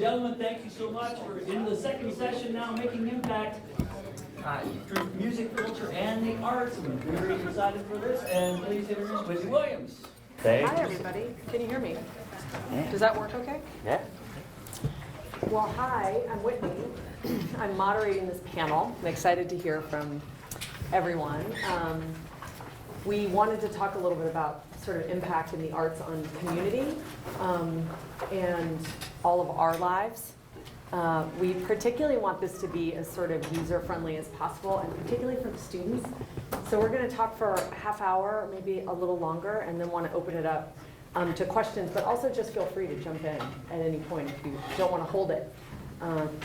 gentlemen, thank you so much. We're in the second session now, Making Impact through music, culture, and the arts. I'm very excited for this. And please introduce Whitney Williams. Thank Hi, you. everybody. Can you hear me? Does that work okay? Yeah. Well, hi, I'm Whitney. I'm moderating this panel. I'm excited to hear from everyone. We wanted to talk a little bit about sort of impact in the arts on community and all of our lives. We particularly want this to be as sort of user-friendly as possible, and particularly for the students. So we're going to talk for a half hour, maybe a little longer, and then want to open it up to questions, but also just feel free to jump in at any point if you don't want to hold it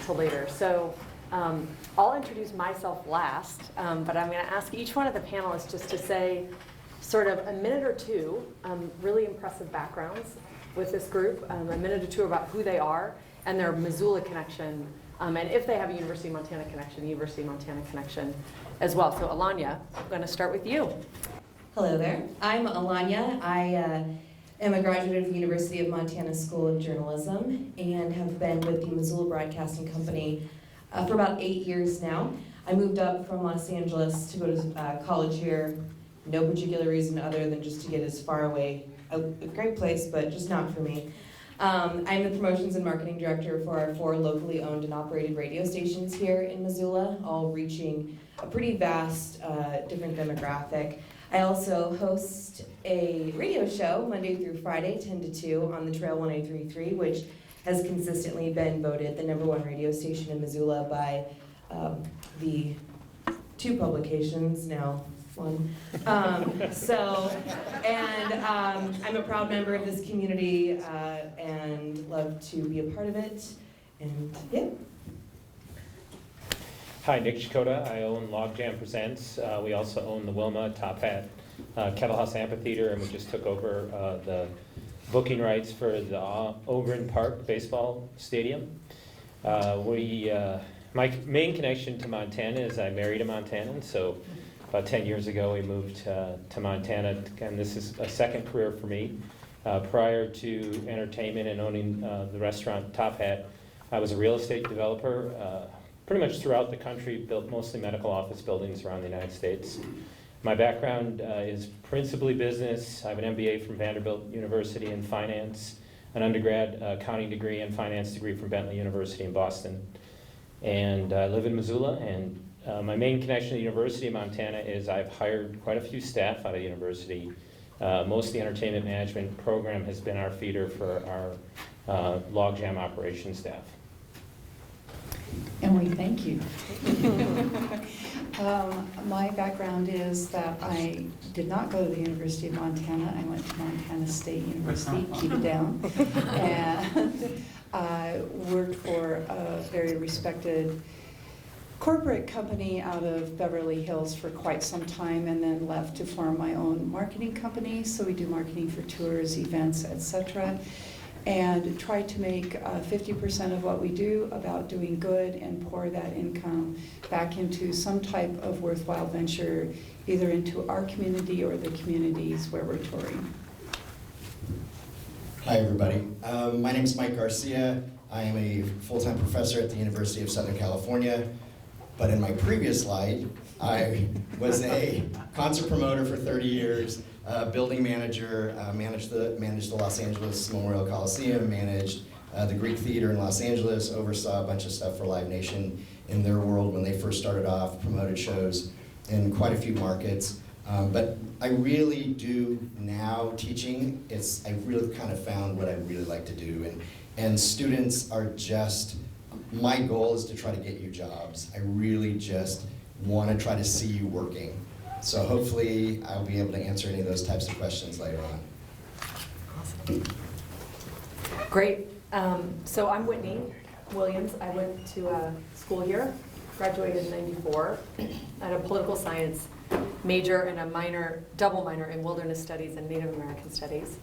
till later. So I'll introduce myself last, but I'm going to ask each one of the panelists just to say sort of a minute or two, really impressive backgrounds with this group, a minute or two about who they are and their Missoula connection, and if they have a University of Montana connection as well. So Alanya, I'm going to start with you. Hello there. I'm Alanya. I am a graduate of the University of Montana School of Journalism and have been with the Missoula Broadcasting Company for about 8 years now. I moved up from Los Angeles to go to college here. No particular reason other than just to get as far away. A great place, but just not for me. I'm the promotions and marketing director for our 4 locally owned and operated radio stations here in Missoula, all reaching a pretty vast, different demographic. I also host a radio show Monday through Friday, 10 to 2 on the Trail 1033, which has consistently been voted the #1 radio station in Missoula by the 2 publications, now 1. I'm a proud member of this community and love to be a part of it. And yeah. Hi, Nick Shikoda. I own Logjam Presents. We also own the Wilma, Top Hat, Kettle House Amphitheater, and we just took over the booking rights for the Ogren Park Baseball Stadium. My main connection to Montana is I married a Montanan, so about 10 years ago we moved to Montana, and this is a second career for me. Prior to entertainment and owning the restaurant Top Hat, I was a real estate developer. Pretty much throughout the country, built mostly medical office buildings around the United States. My background is principally business. I have an MBA from Vanderbilt University in finance, an undergrad accounting degree and finance degree from Bentley University in Boston. And I live in Missoula, and my main connection to the University of Montana is I've hired quite a few staff out of the university. Most of the entertainment management program has been our feeder for our Logjam operations staff. And we thank you. My background is that I did not go to the University of Montana. I went to Montana State University, keep it down, and I worked for a very respected corporate company out of Beverly Hills for quite some time, and then left to form my own marketing company. So we do marketing for tours, events, etc. And try to make 50% of what we do about doing good and pour that income back into some type of worthwhile venture, either into our community or the communities where we're touring. Hi, everybody. My name is Mike Garcia. I am a full-time professor at the University of Southern California. But in my previous life, I was a concert promoter for 30 years, building manager, managed the Los Angeles Memorial Coliseum, managed the Greek Theater in Los Angeles, oversaw a bunch of stuff for Live Nation in their world when they first started off, promoted shows in quite a few markets. But I really do now teaching, I really kind of found what I really like to do. And students are just, my goal is to try to get you jobs. I really just want to try to see you working. So hopefully I'll be able to answer any of those types of questions later on. Awesome. Great. So I'm Whitney Williams. I went to school here, graduated in '94. I had a political science major and a double minor in wilderness studies and Native American studies,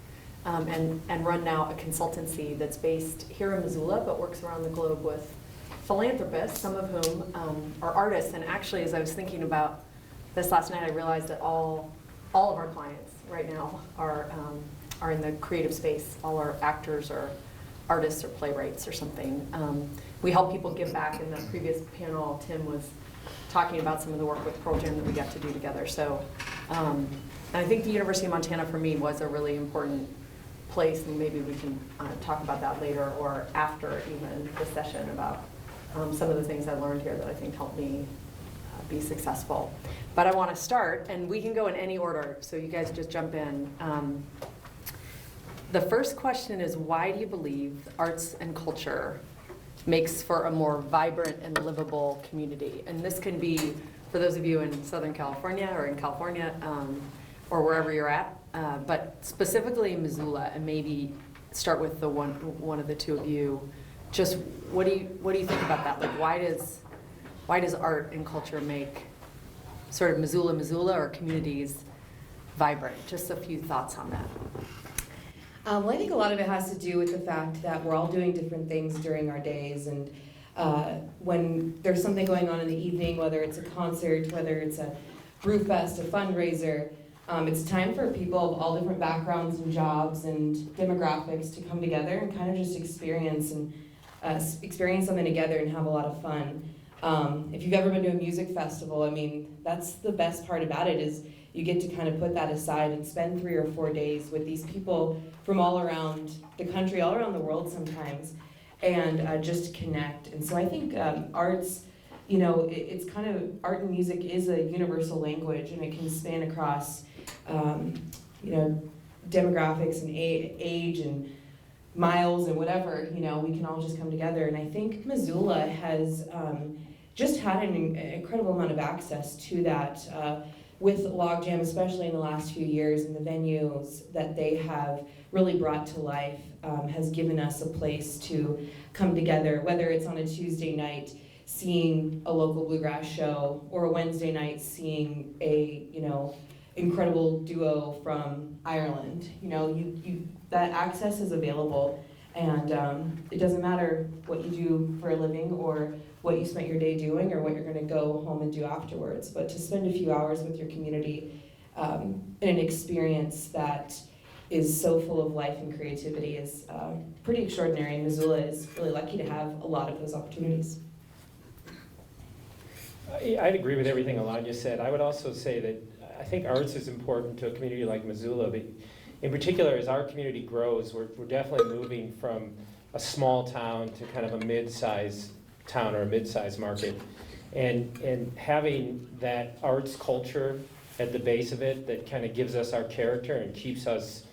and run now a consultancy that's based here in Missoula but works around the globe with philanthropists, some of whom are artists. And actually, as I was thinking about this last night, I realized that all of our clients right now are in the creative space. All our actors or artists or playwrights or something. We help people give back. In the previous panel, Tim was talking about some of the work with Pearl Jam that we got to do together. So, and I think the University of Montana for me was a really important place, and maybe we can talk about that later or after even the session about some of the things I learned here that I think helped me be successful. But I want to start, and we can go in any order, so you guys just jump in. The first question is, why do you believe arts and culture makes for a more vibrant and livable community? And this can be for those of you in Southern California or in California or wherever you're at, but specifically in Missoula, and maybe start with the one of the two of you. Just what do you think about that? Like, why does art and culture make sort of Missoula or communities vibrant? Just a few thoughts on that. Well, I think a lot of it has to do with the fact that we're all doing different things during our days, and when there's something going on in the evening, whether it's a concert, whether it's a brew fest, a fundraiser, it's time for people of all different backgrounds and jobs and demographics to come together and kind of just experience something together and have a lot of fun. If you've ever been to a music festival, I mean, that's the best part about it, is you get to kind of put that aside and spend 3 or 4 days with these people from all around the country, all around the world sometimes, and just connect. And so I think arts, you know, it's kind of, art and music is a universal language, and it can span across, you know, demographics and age and miles and whatever, you know, we can all just come together. And I think Missoula has just had an incredible amount of access to that with Logjam, especially in the last few years, and the venues that they have really brought to life has given us a place to come together, whether it's on a Tuesday night seeing a local bluegrass show, or a Wednesday night seeing a, you know, incredible duo from Ireland. You know, that access is available, and it doesn't matter what you do for a living or what you spent your day doing or what you're going to go home and do afterwards, but to spend a few hours with your community in an experience that is so full of life and creativity is pretty extraordinary, and Missoula is really lucky to have a lot of those opportunities. I'd agree with everything Alanya said. I would also say that I think arts is important to a community like Missoula, but in particular, as our community grows, we're definitely moving from a small town to kind of a mid-sized town or a mid-sized market. And having that arts culture at the base of it that kind of gives us our character and keeps us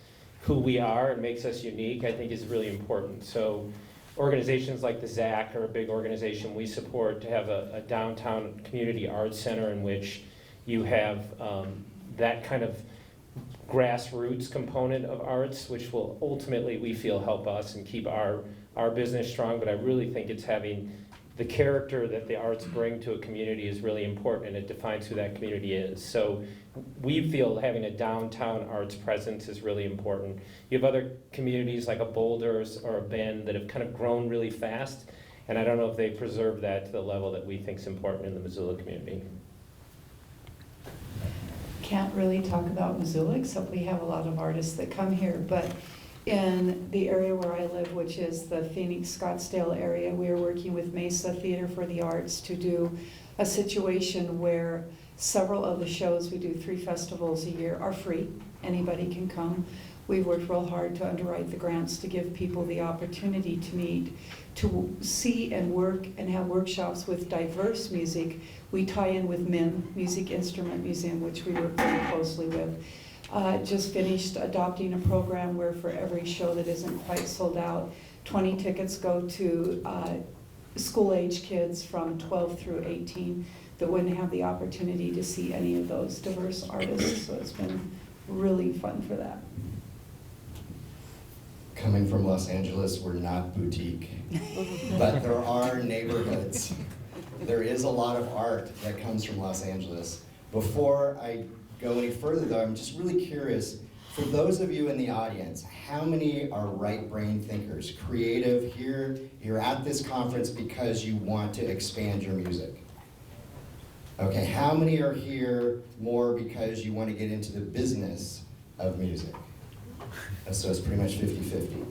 who we are and makes us unique, I think is really important. So organizations like the ZAC are a big organization we support, to have a downtown community arts center in which you have that kind of grassroots component of arts, which will ultimately, we feel, help us and keep our business strong. But I really think it's having the character that the arts bring to a community is really important, and it defines who that community is. So we feel having a downtown arts presence is really important. You have other communities like a Boulder or a Bend that have kind of grown really fast, and I don't know if they preserve that to the level that we think is important in the Missoula community. Can't really talk about Missoula, except we have a lot of artists that come here, but in the area where I live, which is the Phoenix Scottsdale area, we are working with Mesa Theater for the Arts to do a situation where several of the shows, we do 3 festivals a year, are free. Anybody can come. We worked real hard to underwrite the grants to give people the opportunity to meet, to see and work and have workshops with diverse music. We tie in with MIM, Music Instrument Museum, which we work very closely with. Just finished adopting a program where for every show that isn't quite sold out, 20 tickets go to school-age kids from 12 through 18 that wouldn't have the opportunity to see any of those diverse artists. So it's been really fun for that. Coming from Los Angeles, we're not boutique, but there are neighborhoods. There is a lot of art that comes from Los Angeles. Before I go any further though, I'm just really curious, for those of you in the audience, how many are right brain thinkers, creative here? You're at this conference because you want to expand your music. Okay, how many are here more because you want to get into the business of music? So it's pretty much 50-50.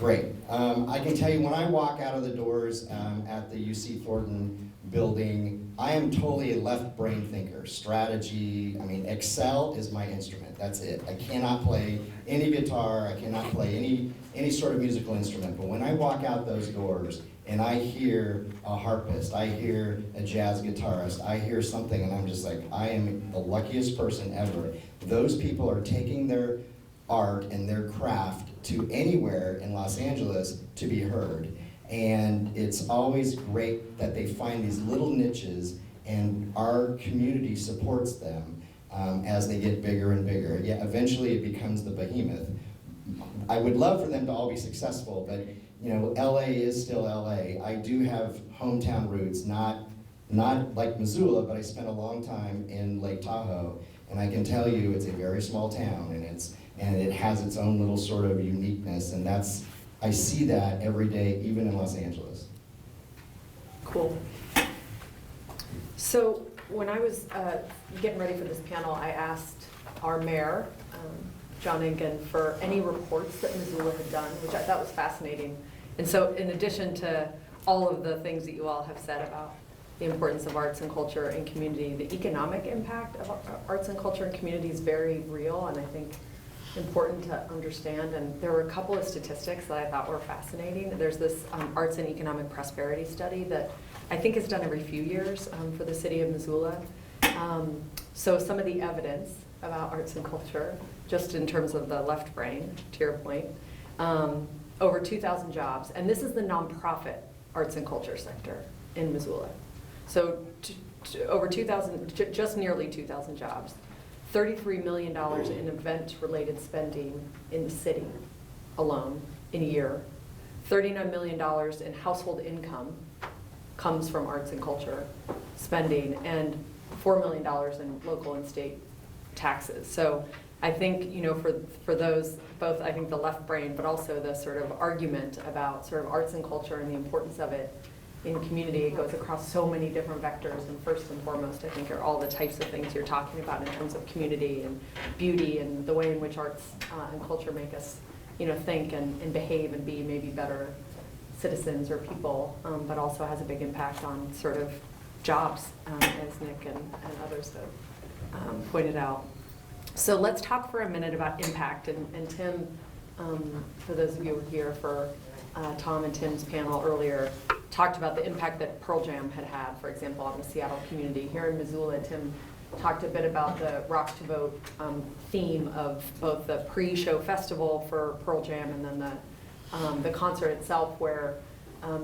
Great. I can tell you when I walk out of the doors at the UC Thornton building, I am totally a left brain thinker. Strategy, I mean, Excel is my instrument. That's it. I cannot play any guitar. I cannot play any sort of musical instrument. But when I walk out those doors and I hear a harpist, I hear a jazz guitarist, I hear something, and I'm just like, I am the luckiest person ever. Those people are taking their art and their craft to anywhere in Los Angeles to be heard. And it's always great that they find these little niches, and our community supports them as they get bigger and bigger. Yeah, eventually it becomes the behemoth. I would love for them to all be successful, but you know, LA is still LA. I do have hometown roots, not like Missoula, but I spent a long time in Lake Tahoe, and I can tell you it's a very small town, and it has its own little sort of uniqueness, and I see that every day, even in Los Angeles. Cool. So when I was getting ready for this panel, I asked our mayor, John Engen, for any reports that Missoula had done, which I thought was fascinating. And so in addition to all of the things that you all have said about the importance of arts and culture and community, the economic impact of arts and culture and community is very real, and I think important to understand. And there were a couple of statistics that I thought were fascinating. There's this Arts and Economic Prosperity study that I think is done every few years for the city of Missoula. So some of the evidence about arts and culture, just in terms of the left brain, to your point, over 2,000 jobs. And this is the nonprofit arts and culture sector in Missoula. So over 2,000, just nearly 2,000 jobs. $33 million in event-related spending in the city alone in a year. $39 million in household income comes from arts and culture spending, and $4 million in local and state taxes. So I think, you know, for those, both I think the left brain, but also the sort of argument about sort of arts and culture and the importance of it in community, it goes across so many different vectors, and first and foremost, I think, are all the types of things you're talking about in terms of community and beauty and the way in which arts and culture make us, you know, think and behave and be maybe better citizens or people, but also has a big impact on sort of jobs, as Nick and others have pointed out. So let's talk for a minute about impact, and Tim, for those of you who were here for Tom and Tim's panel earlier, talked about the impact that Pearl Jam had, for example, on the Seattle community. Here in Missoula, Tim talked a bit about the Rock to Vote theme of both the pre-show festival for Pearl Jam and then the concert itself, where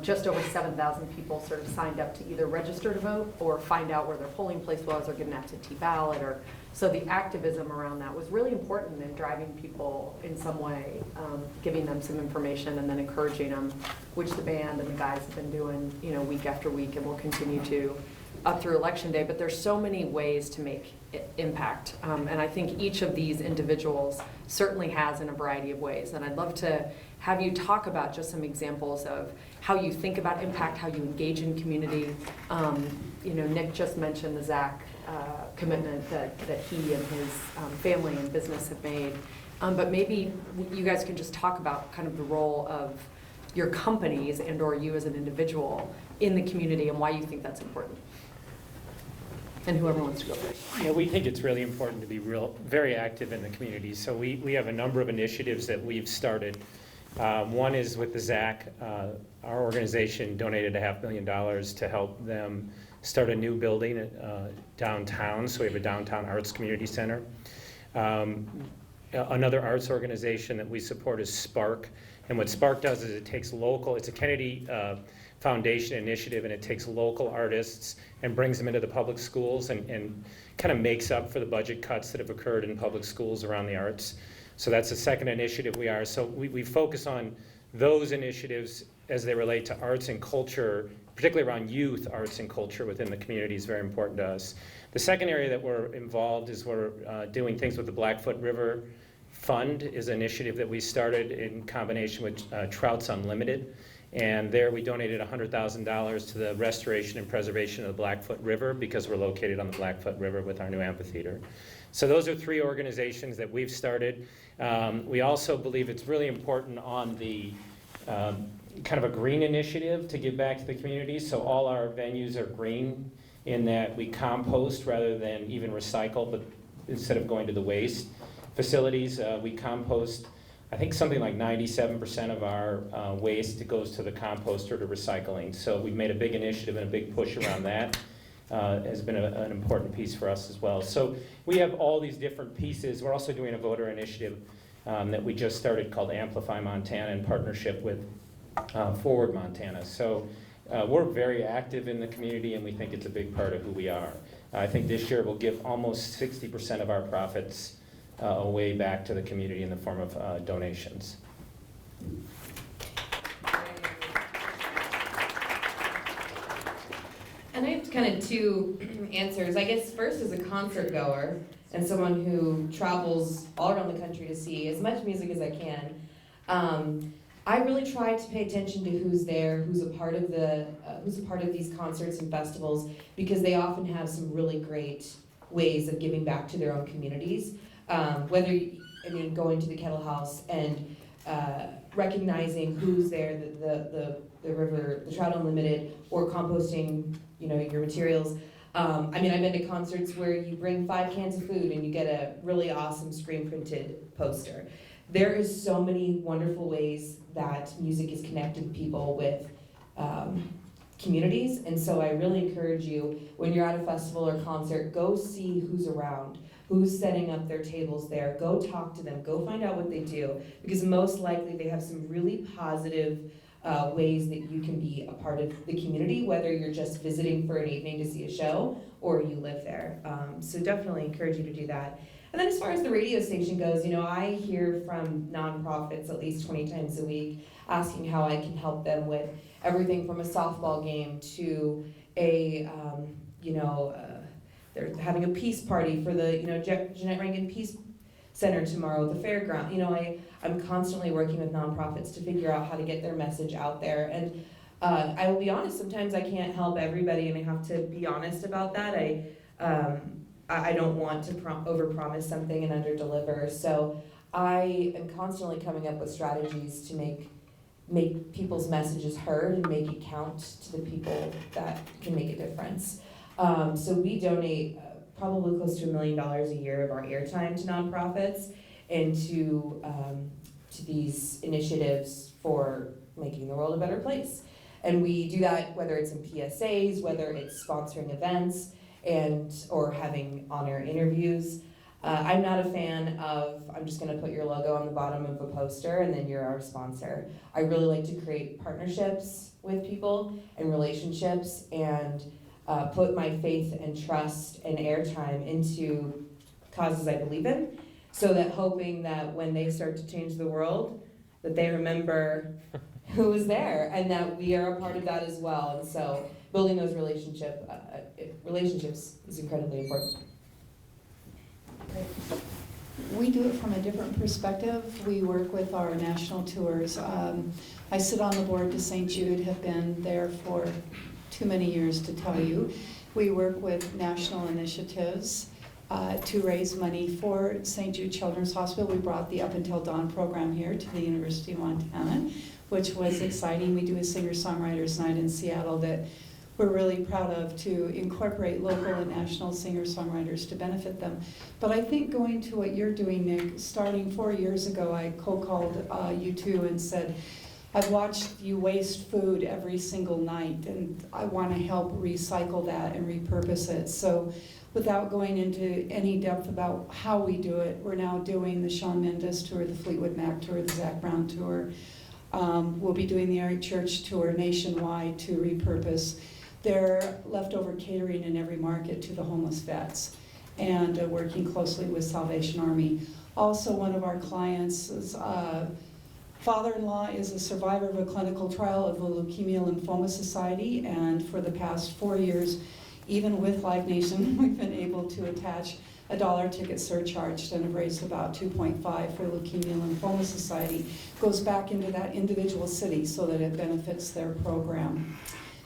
just over 7,000 people sort of signed up to either register to vote or find out where their polling place was or get an absentee ballot. So the activism around that was really important in driving people in some way, giving them some information and then encouraging them, which the band and the guys have been doing, you know, week after week, and will continue to up through Election Day. But there's so many ways to make impact, and I think each of these individuals certainly has in a variety of ways. And I'd love to have you talk about just some examples of how you think about impact, how you engage in community. You know, Nick just mentioned the Zach commitment that he and his family and business have made. But maybe you guys can just talk about kind of the role of your companies and or you as an individual in the community and why you think that's important. And whoever wants to go first. Yeah, we think it's really important to be very active in the community. So we have a number of initiatives that we've started. One is with the ZAC. Our organization donated $500,000 to help them start a new building downtown. So we have a downtown arts community center. Another arts organization that we support is Spark. And what Spark does is it takes it's a Kennedy Foundation initiative, and it takes local artists and brings them into the public schools and kind of makes up for the budget cuts that have occurred in public schools around the arts. So that's the second initiative we are. So we focus on those initiatives as they relate to arts and culture, particularly around youth arts and culture within the community is very important to us. The second area that we're involved is we're doing things with the Blackfoot River Fund is an initiative that we started in combination with Trouts Unlimited. And there we donated $100,000 to the restoration and preservation of the Blackfoot River because we're located on the Blackfoot River with our new amphitheater. So those are three organizations that we've started. We also believe it's really important on the kind of a green initiative to give back to the community. So all our venues are green in that we compost rather than even recycle, but instead of going to the waste facilities, we compost. I think something like 97% of our waste goes to the composter to recycling. So we've made a big initiative and a big push around that. Has been an important piece for us as well. So we have all these different pieces. We're also doing a voter initiative that we just started called Amplify Montana in partnership with Forward Montana. So we're very active in the community, and we think it's a big part of who we are. I think this year we'll give almost 60% of our profits away back to the community in the form of donations. And I have kind of two answers. I guess first, as a concert goer and someone who travels all around the country to see as much music as I can, I really try to pay attention to who's there, who's a part of these concerts and festivals, because they often have some really great ways of giving back to their own communities. Going to the Kettle House and recognizing who's there, the river, the Trout Unlimited, or composting, your materials. I've been to concerts where you bring 5 cans of food and you get a really awesome screen printed poster. There is so many wonderful ways that music is connecting people with communities, and so I really encourage you, when you're at a festival or concert, go see who's around, who's setting up their tables there, go talk to them, go find out what they do, because most likely they have some really positive ways that you can be a part of the community, whether you're just visiting for an evening to see a show or you live there. So definitely encourage you to do that. And then as far as the radio station goes, I hear from nonprofits at least 20 times a week asking how I can help them with everything from a softball game to a, they're having a peace party for the, Jeanette Rankin Peace Center tomorrow, the fairground. I'm constantly working with nonprofits to figure out how to get their message out there. And I will be honest, sometimes I can't help everybody, and I have to be honest about that. I don't want to overpromise something and underdeliver. So I am constantly coming up with strategies to make people's messages heard and make it count to the people that can make a difference. So we donate probably close to $1 million a year of our airtime to nonprofits and to these initiatives for making the world a better place. And we do that whether it's in PSAs, whether it's sponsoring events, or having on-air interviews. I'm not a fan of, I'm just gonna put your logo on the bottom of a poster and then you're our sponsor. I really like to create partnerships with people and relationships and put my faith and trust and airtime into causes I believe in, so that hoping that when they start to change the world, that they remember who was there and that we are a part of that as well. And so building those relationships is incredibly important. We do it from a different perspective. We work with our national tours. I sit on the board to St. Jude, have been there for too many years to tell you. We work with national initiatives to raise money for St. Jude Children's Hospital. We brought the Up Until Dawn program here to the University of Montana, which was exciting. We do a singer-songwriters night in Seattle that we're really proud of, to incorporate local and national singer-songwriters to benefit them. But I think going to what you're doing, Nick, starting 4 years ago, I called you two and said, I've watched you waste food every single night, and I want to help recycle that and repurpose it. So without going into any depth about how we do it, we're now doing the Shawn Mendes tour, the Fleetwood Mac tour, the Zac Brown tour. We'll be doing the Eric Church tour nationwide to repurpose their leftover catering in every market to the homeless vets, and working closely with Salvation Army. Also, one of our clients is father-in-law is a survivor of a clinical trial of the Leukemia Lymphoma Society, and for the past 4 years, even with Live Nation, we've been able to attach a $1 ticket surcharge and have raised about $2.5 for Leukemia Lymphoma Society. Goes back into that individual city so that it benefits their program.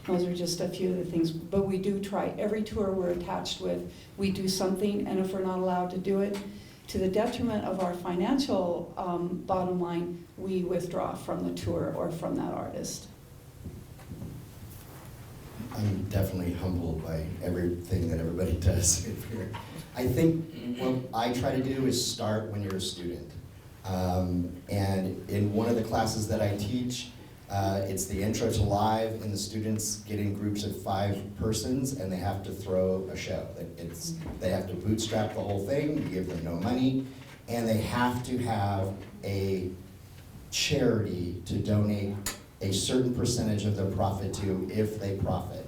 Those are just a few of the things, but we do try. Every tour we're attached with, we do something, and if we're not allowed to do it, to the detriment of our financial bottom line, we withdraw from the tour or from that artist. I'm definitely humbled by everything that everybody does here. I think what I try to do is start when you're a student. And in one of the classes that I teach, it's the Intro to Live, and the students get in groups of 5 persons, and they have to throw a show. They have to bootstrap the whole thing, you give them no money, and they have to have a charity to donate a certain percentage of their profit to if they profit.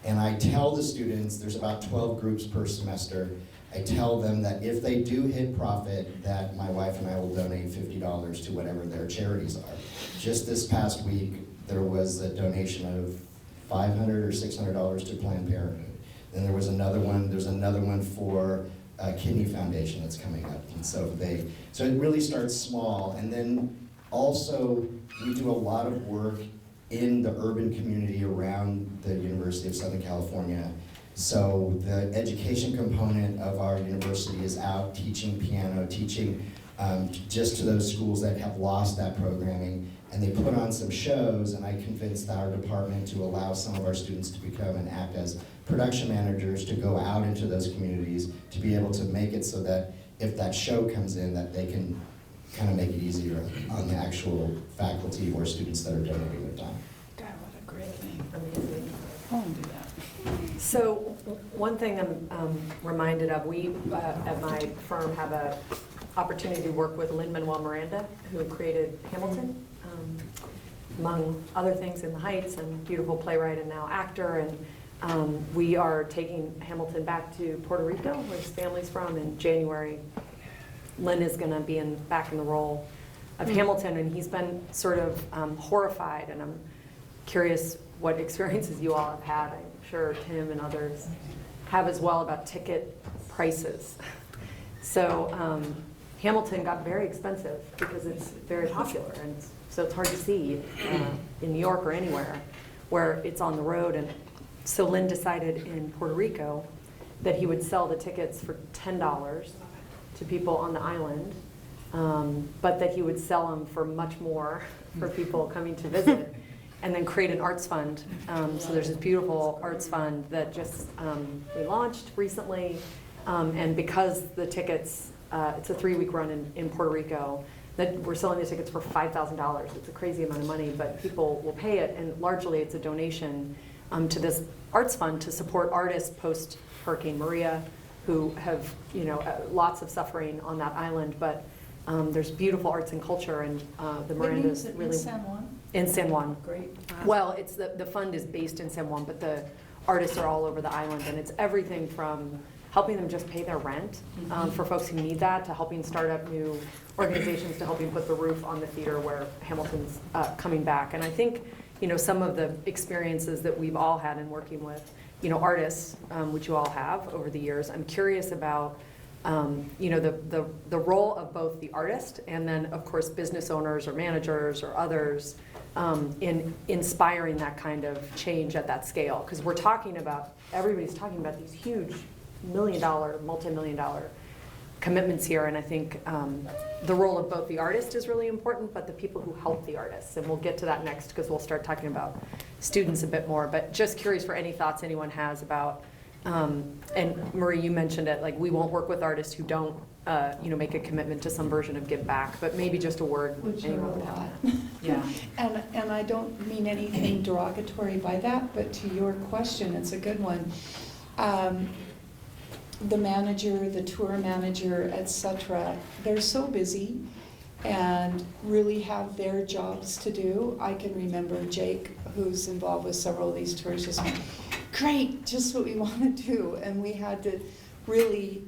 And I tell the students, there's about 12 groups per semester, I tell them that if they do hit profit, that my wife and I will donate $50 to whatever their charities are. Just this past week, there was a donation of $500 or $600 to Planned Parenthood. Then there's another one for Kidney Foundation that's coming up. And so it really starts small. And then also, we do a lot of work in the urban community around the University of Southern California. So the education component of our university is out teaching piano, teaching just to those schools that have lost that programming, and they put on some shows, and I convinced our department to allow some of our students to become and act as production managers to go out into those communities to be able to make it so that if that show comes in, that they can kind of make it easier on the actual faculty or students that are donating their time. God, what a great thing. Amazing. I want to do that. So one thing I'm reminded of, we at my firm have an opportunity to work with Lin-Manuel Miranda, who created Hamilton, among other things, in the Heights, and beautiful playwright and now actor. And we are taking Hamilton back to Puerto Rico, where his family's from, in January. Lin is going to be back in the role of Hamilton, and he's been sort of horrified, and I'm curious what experiences you all have had. I'm sure Tim and others have as well, about ticket prices. So Hamilton got very expensive because it's very popular, and so it's hard to see in New York or anywhere where it's on the road. And so Lin decided in Puerto Rico that he would sell the tickets for $10 to people on the island, but that he would sell them for much more for people coming to visit, and then create an arts fund. So there's this beautiful arts fund that just we launched recently, and because the tickets, it's a 3-week run in Puerto Rico, that we're selling the tickets for $5,000. It's a crazy amount of money, but people will pay it, and largely it's a donation to this arts fund to support artists post Hurricane Maria, who have lots of suffering on that island. But there's beautiful arts and culture, and the Miranda's really in San Juan. In San Juan. Great. Well, it's the fund is based in San Juan, but the artists are all over the island, and it's everything from helping them just pay their rent for folks who need that, to helping start up new organizations, to helping put the roof on the theater where Hamilton's coming back. And I think some of the experiences that we've all had in working with artists, which you all have over the years, I'm curious about the role of both the artist and then, of course, business owners or managers or others in inspiring that kind of change at that scale. Because everybody's talking about these huge million-dollar, multi-million-dollar commitments here, and I think the role of both the artist is really important, but the people who help the artists, and we'll get to that next because we'll start talking about students a bit more. But just curious for any thoughts anyone has about, and Marie, you mentioned it, like we won't work with artists who don't make a commitment to some version of give back, but maybe just a word. Which are anyone a would have. lot. Yeah. And I don't mean anything derogatory by that, but to your question, it's a good one. The manager, the tour manager, etc., they're so busy and really have their jobs to do. I can remember Jake, who's involved with several of these tours, just went, great, just what we want to do. And we had to really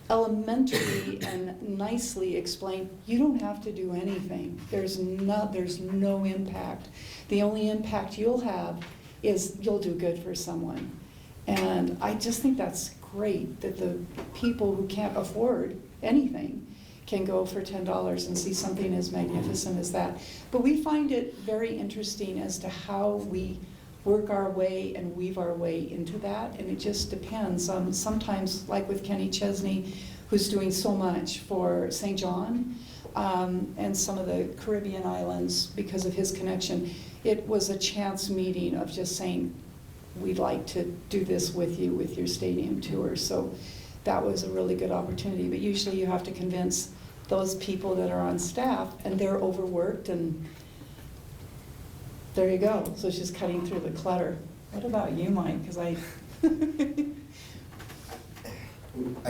elementary and nicely explain, you don't have to do anything. There's no impact. The only impact you'll have is you'll do good for someone. And I just think that's great that the people who can't afford anything can go for $10 and see something as magnificent as that. But we find it very interesting as to how we work our way and weave our way into that, and it just depends. Sometimes, like with Kenny Chesney, who's doing so much for St. John and some of the Caribbean islands because of his connection. It was a chance meeting of just saying, we'd like to do this with you with your stadium tour. So that was a really good opportunity. But usually you have to convince those people that are on staff, and they're overworked, and there you go. So it's just cutting through the clutter. What about you, Mike? Because I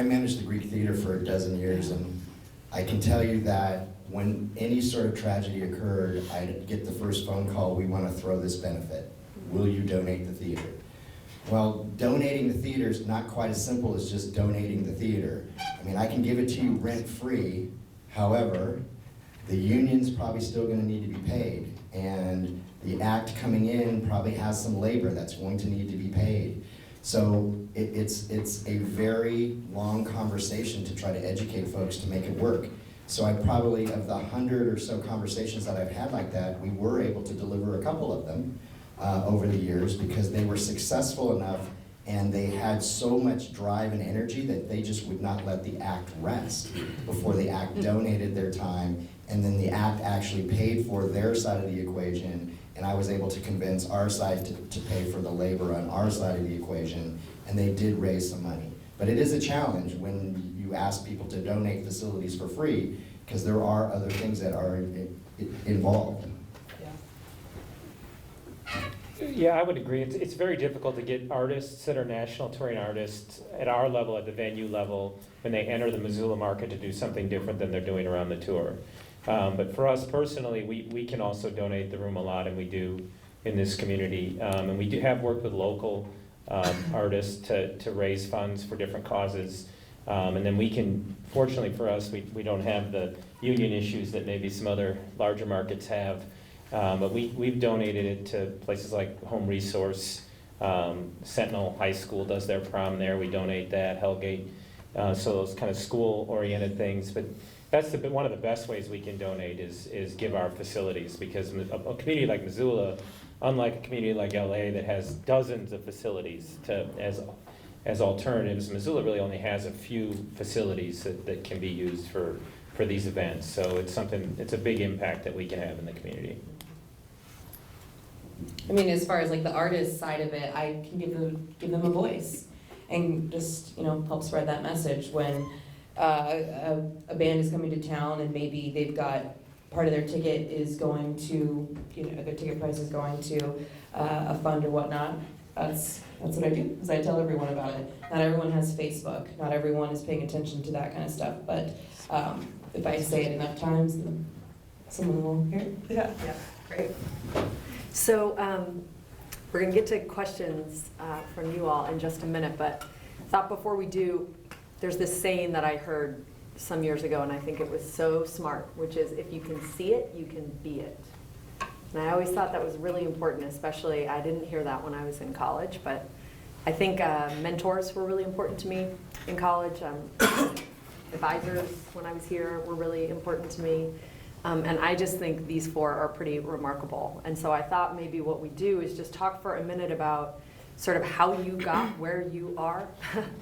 managed the Greek Theater for a dozen years, and I can tell you that when any sort of tragedy occurred, I'd get the first phone call, we want to throw this benefit. Will you donate the theater? Well, donating the theater is not quite as simple as just donating the theater. I mean, I can give it to you rent-free. However, the union's probably still going to need to be paid, and the act coming in probably has some labor that's going to need to be paid. So it's a very long conversation to try to educate folks to make it work. So I probably, of the 100 or so conversations that I've had like that, we were able to deliver a couple of them over the years because they were successful enough and they had so much drive and energy that they just would not let the act rest before the act donated their time, and then the act actually paid for their side of the equation, and I was able to convince our side to pay for the labor on our side of the equation, and they did raise some money. But it is a challenge when you ask people to donate facilities for free, because there are other things that are involved. Yeah, I would agree. It's very difficult to get artists that are national touring artists at our level, at the venue level, when they enter the Missoula market to do something different than they're doing around the tour. But for us personally, we can also donate the room a lot, and we do in this community. And we do have worked with local artists to raise funds for different causes. And then we can, fortunately for us, we don't have the union issues that maybe some other larger markets have. But we've donated it to places like Home Resource. Sentinel High School does their prom there. We donate that. Hellgate. So those kind of school-oriented things. But that's one of the best ways we can donate is give our facilities, because a community like Missoula, unlike a community like LA that has dozens of facilities as alternatives, Missoula really only has a few facilities that can be used for these events. So it's a big impact that we can have in the community. I mean, as far as like the artist side of it, I can give them a voice and just, help spread that message when a band is coming to town and maybe they've got part of their ticket is going to, their ticket price is going to a fund or whatnot. That's what I do, because I tell everyone about it. Not everyone has Facebook. Not everyone is paying attention to that kind of stuff. But if I say it enough times, then someone will hear it. Yeah, great. So we're going to get to questions from you all in just a minute, but I thought before we do, there's this saying that I heard some years ago, and I think it was so smart, which is, if you can see it, you can be it. And I always thought that was really important, especially, I didn't hear that when I was in college, but I think mentors were really important to me in college. Advisors, when I was here, were really important to me. And I just think these four are pretty remarkable. And so I thought maybe what we do is just talk for a minute about sort of how you got where you are,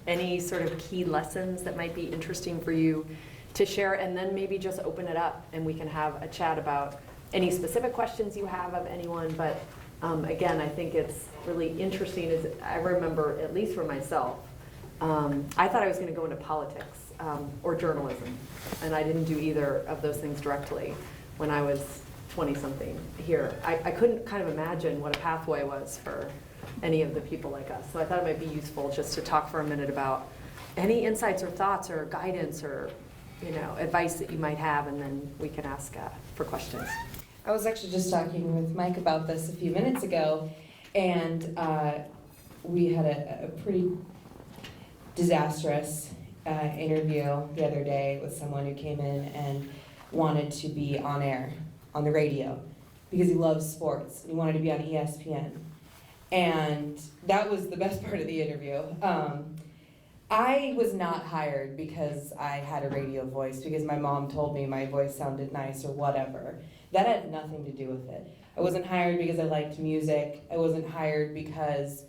any sort of key lessons that might be interesting for you to share, and then maybe just open it up and we can have a chat about any specific questions you have of anyone. But again, I think it's really interesting. I remember, at least for myself, I thought I was going to go into politics or journalism, and I didn't do either of those things directly when I was 20-something here. I couldn't kind of imagine what a pathway was for any of the people like us. So I thought it might be useful just to talk for a minute about any insights or thoughts or guidance or advice that you might have, and then we can ask for questions. I was actually just talking with Mike about this a few minutes ago, and we had a pretty disastrous interview the other day with someone who came in and wanted to be on air, on the radio, because he loves sports. He wanted to be on ESPN. And that was the best part of the interview. I was not hired because I had a radio voice, because my mom told me my voice sounded nice or whatever. That had nothing to do with it. I wasn't hired because I liked music. I wasn't hired because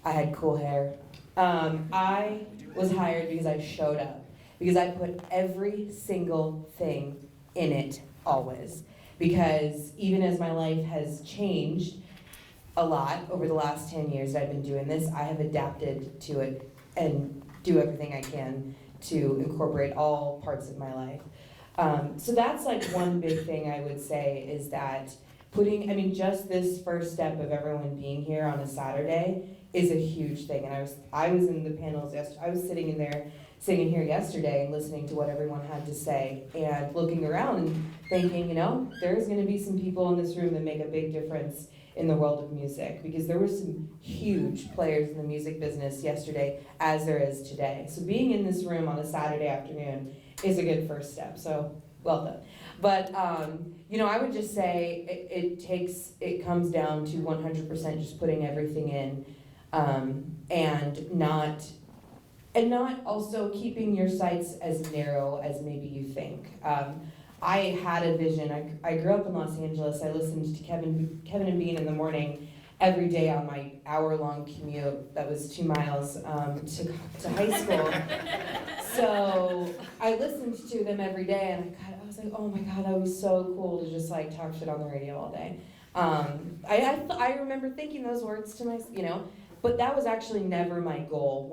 I had cool hair. I was hired because I showed up. because I put every single thing in it always. Because even as my life has changed a lot over the last 10 years that I've been doing this, I have adapted to it and do everything I can to incorporate all parts of my life. So that's like one big thing I would say is that just this first step of everyone being here on a Saturday is a huge thing. And I was in the panels I was sitting in here yesterday and listening to what everyone had to say and looking around and thinking, there's gonna be some people in this room that make a big difference in the world of music, because there were some huge players in the music business yesterday, as there is today. So being in this room on a Saturday afternoon is a good first step, so well done. But, I would just say it comes down to 100% just putting everything in, and not also keeping your sights as narrow as maybe you think. I had a vision. I grew up in Los Angeles. I listened to Kevin and Bean in the morning every day on my hour-long commute that was 2 miles to high school. So I listened to them every day, and I was like, oh my God, that would be so cool to just like talk shit on the radio all day. I remember thinking those words to myself, but that was actually never my goal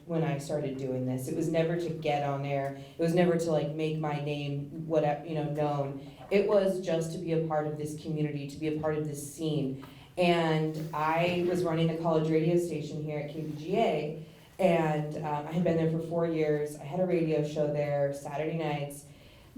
when I started doing this. It was never to get on there. It was never to like make my name known. It was just to be a part of this community, to be a part of this scene. And I was running the college radio station here at KBGA, and I had been there for 4 years. I had a radio show there Saturday nights.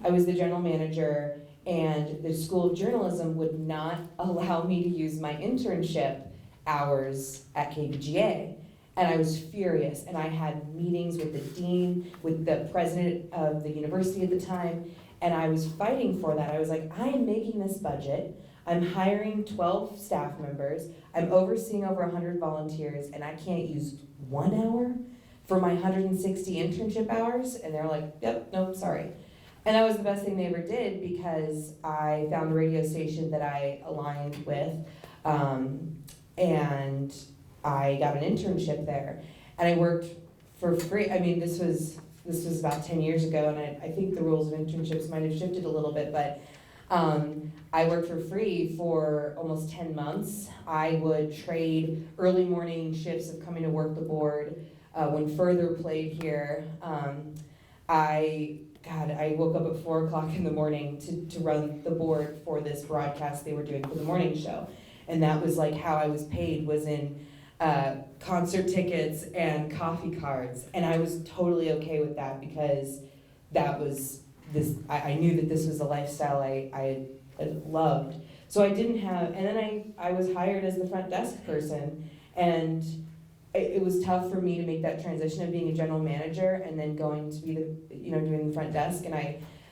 I was the general manager, and the School of Journalism would not allow me to use my internship hours at KBGA. And I was furious, and I had meetings with the dean, with the president of the university at the time, and I was fighting for that. I was like, I am making this budget, I'm hiring 12 staff members, I'm overseeing over 100 volunteers, and I can't use 1 hour for my 160 internship hours? And they're like, yep, nope, sorry. And that was the best thing they ever did, because I found a radio station that I aligned with, and I got an internship there, and I worked for free. This was about 10 years ago, and I think the rules of internships might have shifted a little bit, but I worked for free for almost 10 months. I would trade early morning shifts of coming to work the board. When Further played here, I woke up at 4 o'clock in the morning to run the board for this broadcast they were doing for the morning show. And that was like how I was paid, was in concert tickets and coffee cards. And I was totally okay with that, because that was I knew that this was a lifestyle I loved. So I didn't have, and then I was hired as the front desk person, and it was tough for me to make that transition of being a general manager and then going to be doing the front desk.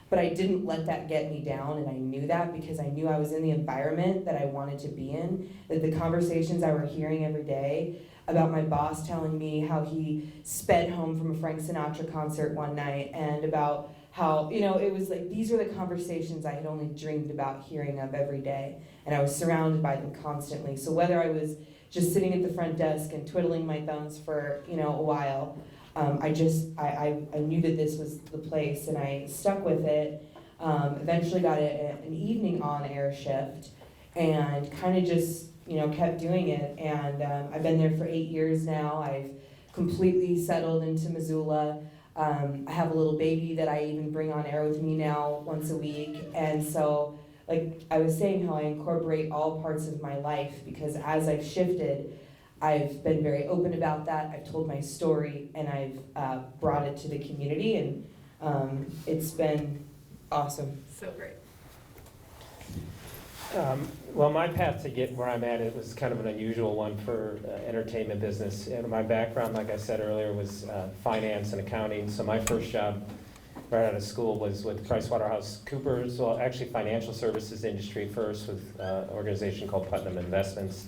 But I didn't let that get me down, and I knew that, because I knew I was in the environment that I wanted to be in, that the conversations I were hearing every day about my boss telling me how he sped home from a Frank Sinatra concert one night, and about how, it was like, these are the conversations I had only dreamed about hearing of every day, and I was surrounded by them constantly. So whether I was just sitting at the front desk and twiddling my thumbs for, a while, I knew that this was the place, and I stuck with it. Eventually got an evening on-air shift, and kind of just, kept doing it. And I've been there for 8 years now. I've completely settled into Missoula. I have a little baby that I even bring on air with me now once a week. And so, like I was saying, how I incorporate all parts of my life, because as I've shifted, I've been very open about that. I've told my story, and I've brought it to the community, and it's been awesome. So great. Well, my path to get where I'm at, it was kind of an unusual one for entertainment business. And my background, like I said earlier, was finance and accounting. So my first job right out of school was with PricewaterhouseCoopers, well, actually financial services industry first, with an organization called Putnam Investments.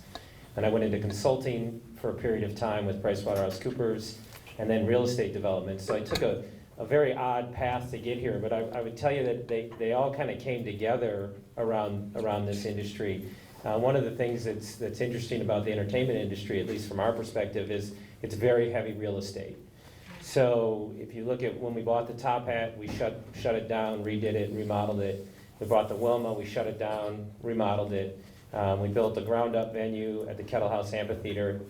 And I went into consulting for a period of time with PricewaterhouseCoopers, and then real estate development. So I took a very odd path to get here, but I would tell you that they all kind of came together around this industry. One of the things that's interesting about the entertainment industry, at least from our perspective, is it's very heavy real estate. So if you look at when we bought the Top Hat, we shut it down, redid it, remodeled it. We bought the Wilma, we shut it down, remodeled it. We built a ground-up venue at the Kettle House Amphitheater.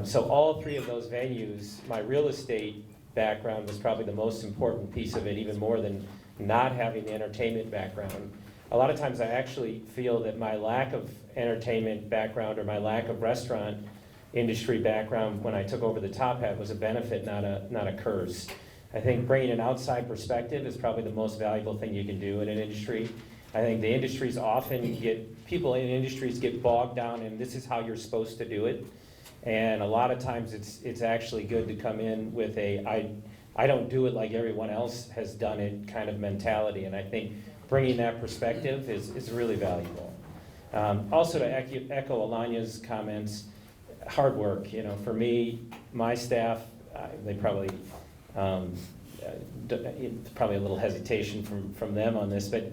So all three of those venues, my real estate background was probably the most important piece of it, even more than not having the entertainment background. A lot of times I actually feel that my lack of entertainment background or my lack of restaurant industry background when I took over the Top Hat was a benefit, not a curse. I think bringing an outside perspective is probably the most valuable thing you can do in an industry. I think the industries often people in industries get bogged down in this is how you're supposed to do it. And a lot of times it's actually good to come in with I don't do it like everyone else has done it kind of mentality. And I think bringing that perspective is really valuable. Also to echo Alania's comments, hard work. For me, my staff, they probably, probably a little hesitation from them on this, but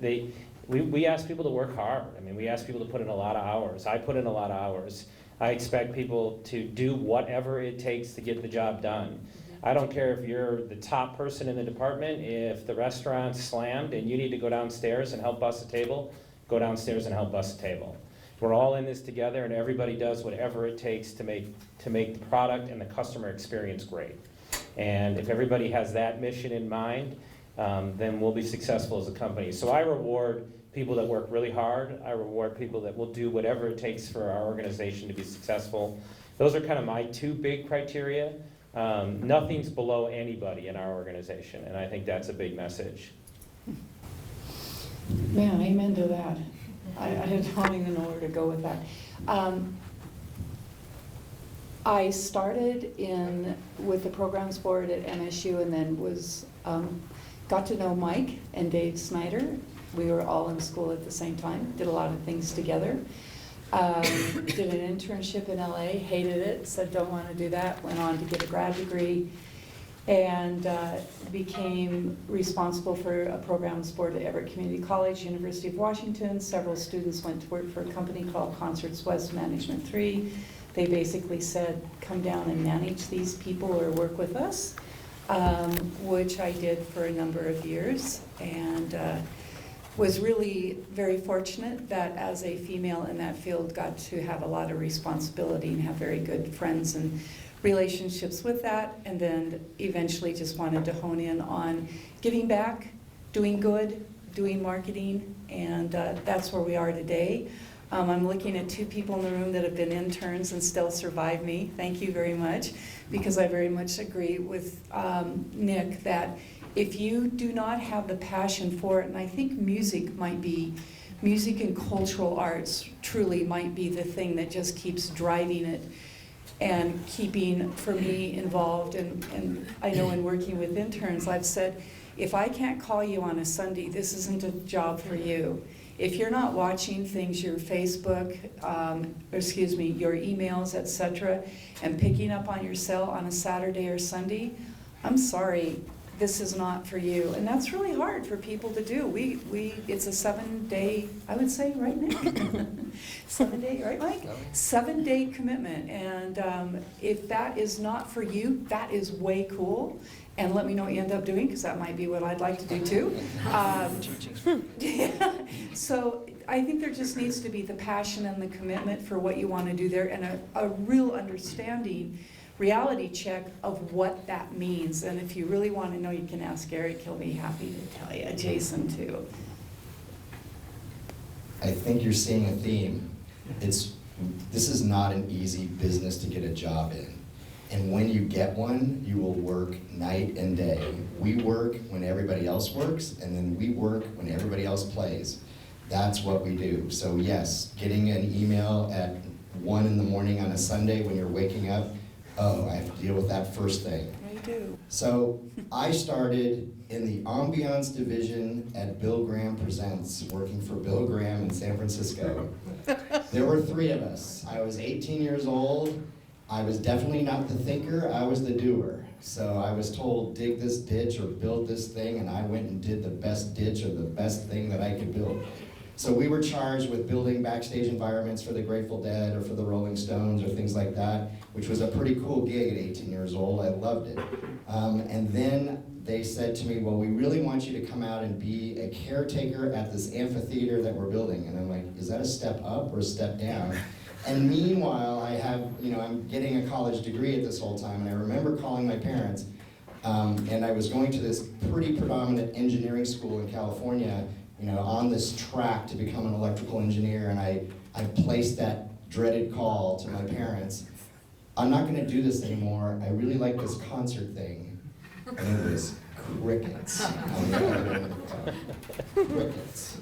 we ask people to work hard. I mean, we ask people to put in a lot of hours. I put in a lot of hours. I expect people to do whatever it takes to get the job done. I don't care if you're the top person in the department, if the restaurant's slammed and you need to go downstairs and help bus a table, go downstairs and help bus a table. We're all in this together and everybody does whatever it takes to make the product and the customer experience great. And if everybody has that mission in mind, then we'll be successful as a company. So I reward people that work really hard. I reward people that will do whatever it takes for our organization to be successful. Those are kind of my two big criteria. Nothing's below anybody in our organization, and I think that's a big message. Man, amen to that. I don't even know where to go with that. I started with the programs board at MSU and then got to know Mike and Dave Snyder. We were all in school at the same time, did a lot of things together. Did an internship in LA, hated it, said don't want to do that, went on to get a grad degree, and became responsible for a programs board at Everett Community College, University of Washington. Several students went to work for a company called Concerts West Management 3. They basically said, come down and manage these people or work with us, which I did for a number of years, and was really very fortunate that as a female in that field got to have a lot of responsibility and have very good friends and relationships with that, and then eventually just wanted to hone in on giving back, doing good, doing marketing, and that's where we are today. I'm looking at two people in the room that have been interns and still survive me. Thank you very much, because I very much agree with Nick that if you do not have the passion for it, and I think music and cultural arts truly might be the thing that just keeps driving it and keeping, for me, involved. And I know in working with interns, I've said, if I can't call you on a Sunday, this isn't a job for you. If you're not watching things, your Facebook, your emails, etc., and picking up on your cell on a Saturday or Sunday, I'm sorry, this is not for you. And that's really hard for people to do. It's a 7-day, I would say, right, Nick? 7-day, right, Mike? 7-day commitment. And if that is not for you, that is way cool. And let me know what you end up doing, because that might be what I'd like to do too. Yeah. So I think there just needs to be the passion and the commitment for what you want to do there, and a real understanding, reality check of what that means. And if you really want to know, you can ask Eric. He'll be happy to tell you. Jason too. I think you're seeing a theme. This is not an easy business to get a job in. And when you get one, you will work night and day. We work when everybody else works, and then we work when everybody else plays. That's what we do. So yes, getting an email at 1 in the morning on a Sunday when you're waking up, oh, I have to deal with that first thing. I do. So I started in the ambiance division at Bill Graham Presents, working for Bill Graham in San Francisco. There were 3 of us. I was 18 years old. I was definitely not the thinker, I was the doer. So I was told, dig this ditch or build this thing, and I went and did the best ditch or the best thing that I could build. So we were charged with building backstage environments for the Grateful Dead or for the Rolling Stones or things like that, which was a pretty cool gig at 18 years old. I loved it. And then they said to me, well, we really want you to come out and be a caretaker at this amphitheater that we're building. And I'm like, is that a step up or a step down? And meanwhile, I'm getting a college degree at this whole time, and I remember calling my parents, and I was going to this pretty predominant engineering school in California, on this track to become an electrical engineer, and I placed that dreaded call to my parents. I'm not gonna do this anymore. I really like this concert thing. And it was crickets. Crickets.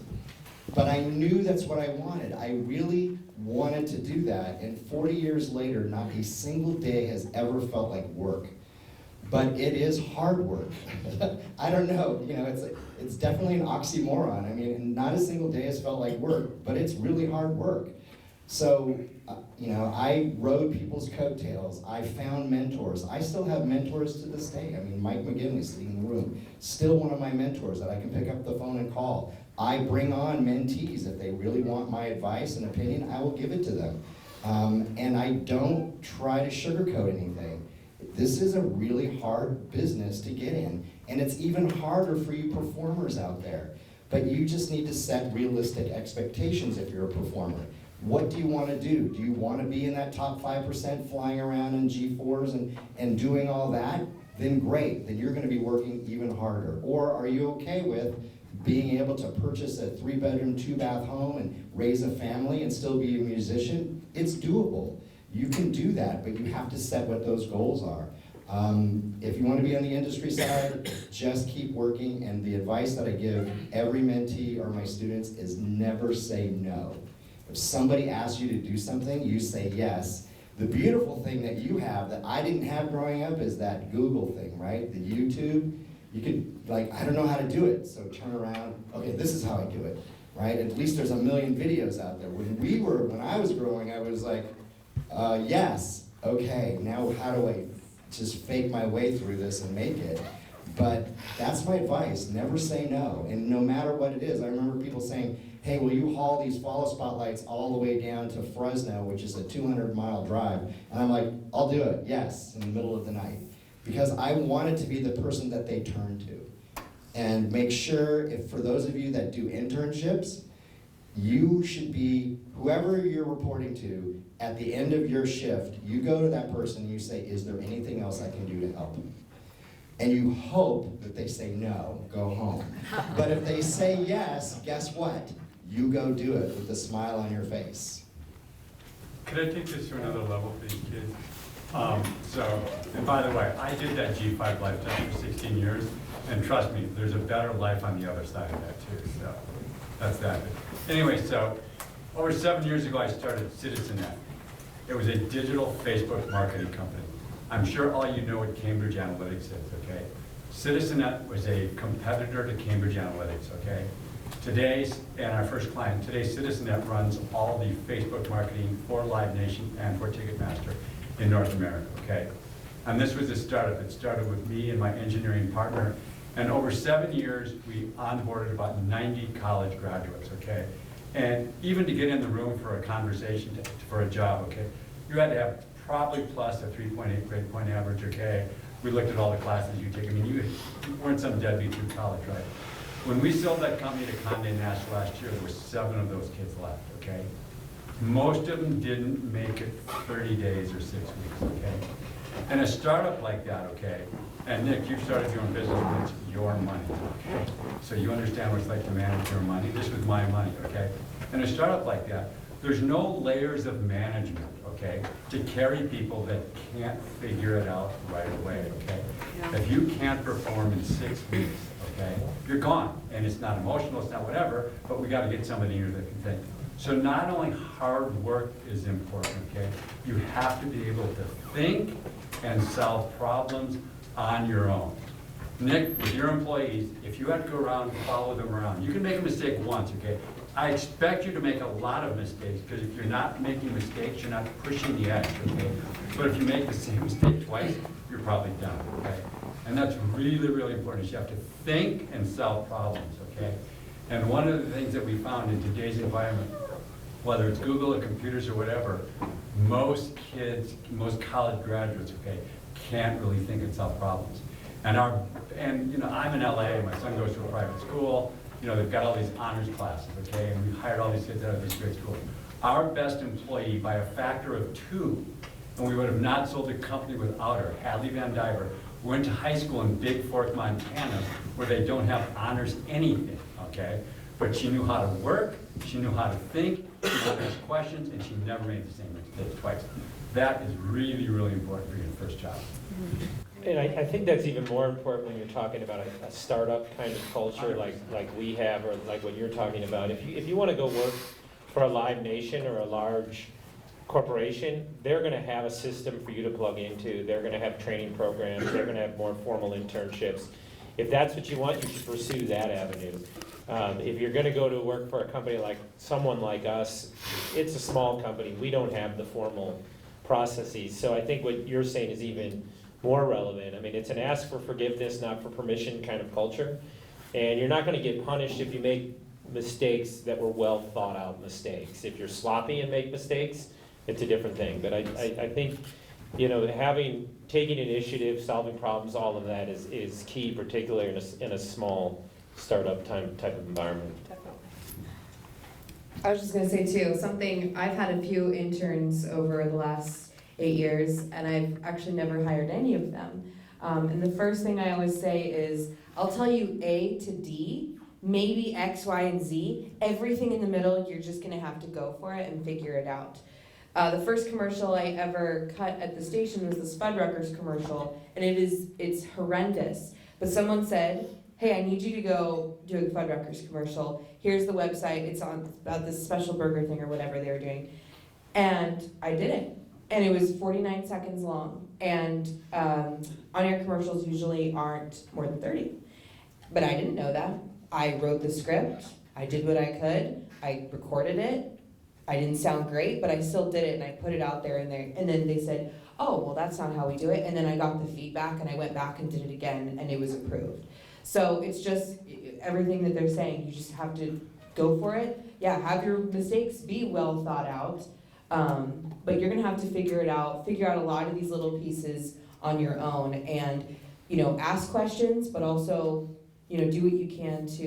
But I knew that's what I wanted. I really wanted to do that, and 40 years later, not a single day has ever felt like work. But it is hard work. I don't know, it's definitely an oxymoron. I mean, not a single day has felt like work, but it's really hard work. So, I rode people's coattails. I found mentors. I still have mentors to this day. I mean, Mike McGinley sitting in the room, still one of my mentors that I can pick up the phone and call. I bring on mentees. If they really want my advice and opinion, I will give it to them. And I don't try to sugarcoat anything. This is a really hard business to get in, and it's even harder for you performers out there. But you just need to set realistic expectations if you're a performer. What do you want to do? Do you want to be in that top 5% flying around in G4s and doing all that? Then great, then you're going to be working even harder. Or are you okay with being able to purchase a 3-bedroom, 2-bath home and raise a family and still be a musician? It's doable. You can do that, but you have to set what those goals are. If you want to be on the industry side, just keep working, and the advice that I give every mentee or my students is never say no. If somebody asks you to do something, you say yes. The beautiful thing that you have that I didn't have growing up is that Google thing, right? The YouTube. You could, I don't know how to do it, so turn around, okay, this is how I do it, right? At least there's a million videos out there. When I was growing, I was like, yes, okay, now how do I just fake my way through this and make it? But that's my advice, never say no, and no matter what it is. I remember people saying, hey, will you haul these follow spotlights all the way down to Fresno, which is a 200-mile drive? And I'm like, I'll do it, yes, in the middle of the night. Because I wanted to be the person that they turn to. And make sure, if for those of you that do internships, you should be, whoever you're reporting to, at the end of your shift, you go to that person and you say, is there anything else I can do to help? And you hope that they say no, go home. But if they say yes, guess what? You go do it with a smile on your face. Could I take this to another level for these kids? And by the way, I did that G5 lifetime for 16 years, and trust me, there's a better life on the other side of that too, so that's that. Anyway, so over 7 years ago, I started CitizenNet. It was a digital Facebook marketing company. I'm sure all you know what Cambridge Analytics is, okay? CitizenNet was a competitor to Cambridge Analytics, okay? And our first client, today CitizenNet runs all the Facebook marketing for Live Nation and for Ticketmaster in North America, okay? And this was a startup. It started with me and my engineering partner, and over 7 years, we onboarded about 90 college graduates, okay? And even to get in the room for a conversation, for a job, okay, you had to have probably plus a 3.8 grade point average, okay? We looked at all the classes you take. I mean, you weren't some deadbeat through college, right? When we sold that company to Condé Nast last year, there were 7 of those kids left, okay? Most of them didn't make it 30 days or 6 weeks, okay? And a startup like that, okay, and Nick, you've started your own business, and it's your money, okay? So you understand what it's like to manage your money. This was my money, okay? And a startup like that, there's no layers of management, okay, to carry people that can't figure it out right away, okay? Yeah. If you can't perform in 6 weeks, okay, you're gone. And it's not emotional, it's not whatever, but we gotta get somebody here that can think. So not only hard work is important, okay, you have to be able to think and solve problems on your own. Nick, with your employees, if you have to go around and follow them around, you can make a mistake once, okay? I expect you to make a lot of mistakes, because if you're not making mistakes, you're not pushing the edge, okay? But if you make the same mistake twice, you're probably done, okay? And that's really, really important, is you have to think and solve problems, okay? And one of the things that we found in today's environment, whether it's Google or computers or whatever, most kids, most college graduates, okay, can't really think and solve problems. And you know, I'm in LA, my son goes to a private school, you know, they've got all these honors classes, okay, and we've hired all these kids out of these great schools. Our best employee, by a factor of 2, and we would have not sold the company without her, Hadley Van Diver, went to high school in Big Fork, Montana, where they don't have honors anything, okay? But she knew how to work, she knew how to think, she knew how to ask questions, and she never made the same mistake twice. That is really, really important for your first job. And I think that's even more important when you're talking about a startup kind of culture like we have, or like what you're talking about. If you want to go work for a Live Nation or a large corporation, they're going to have a system for you to plug into. They're going to have training programs. They're going to have more formal internships. If that's what you want, you should pursue that avenue. If you're going to go to work for a company like someone like us, it's a small company. We don't have the formal processes. So I think what you're saying is even more relevant. I mean, it's an ask for forgiveness, not for permission kind of culture. And you're not going to get punished if you make mistakes that were well thought out mistakes. If you're sloppy and make mistakes, it's a different thing. But I think, you know, taking initiative, solving problems, all of that is key, particularly in a small startup type of environment. Definitely. I was just gonna say too, something, I've had a few interns over the last 8 years, and I've actually never hired any of them. And the first thing I always say is, I'll tell you A to D, maybe X, Y, and Z. Everything in the middle, you're just gonna have to go for it and figure it out. The first commercial I ever cut at the station was the Fuddruckers commercial, and it's horrendous. But someone said, hey, I need you to go do a Fuddruckers commercial. Here's the website, it's about this special burger thing or whatever they were doing. And I did it. And it was 49 seconds long. And on-air commercials usually aren't more than 30. But I didn't know that. I wrote the script, I did what I could, I recorded it. I didn't sound great, but I still did it and I put it out there and then they said, oh, well, that's not how we do it. And then I got the feedback and I went back and did it again and it was approved. So it's just everything that they're saying, you just have to go for it. Yeah, have your mistakes be well thought out, but you're gonna have to figure out a lot of these little pieces on your own and, you know, ask questions, but also, you know, do what you can to,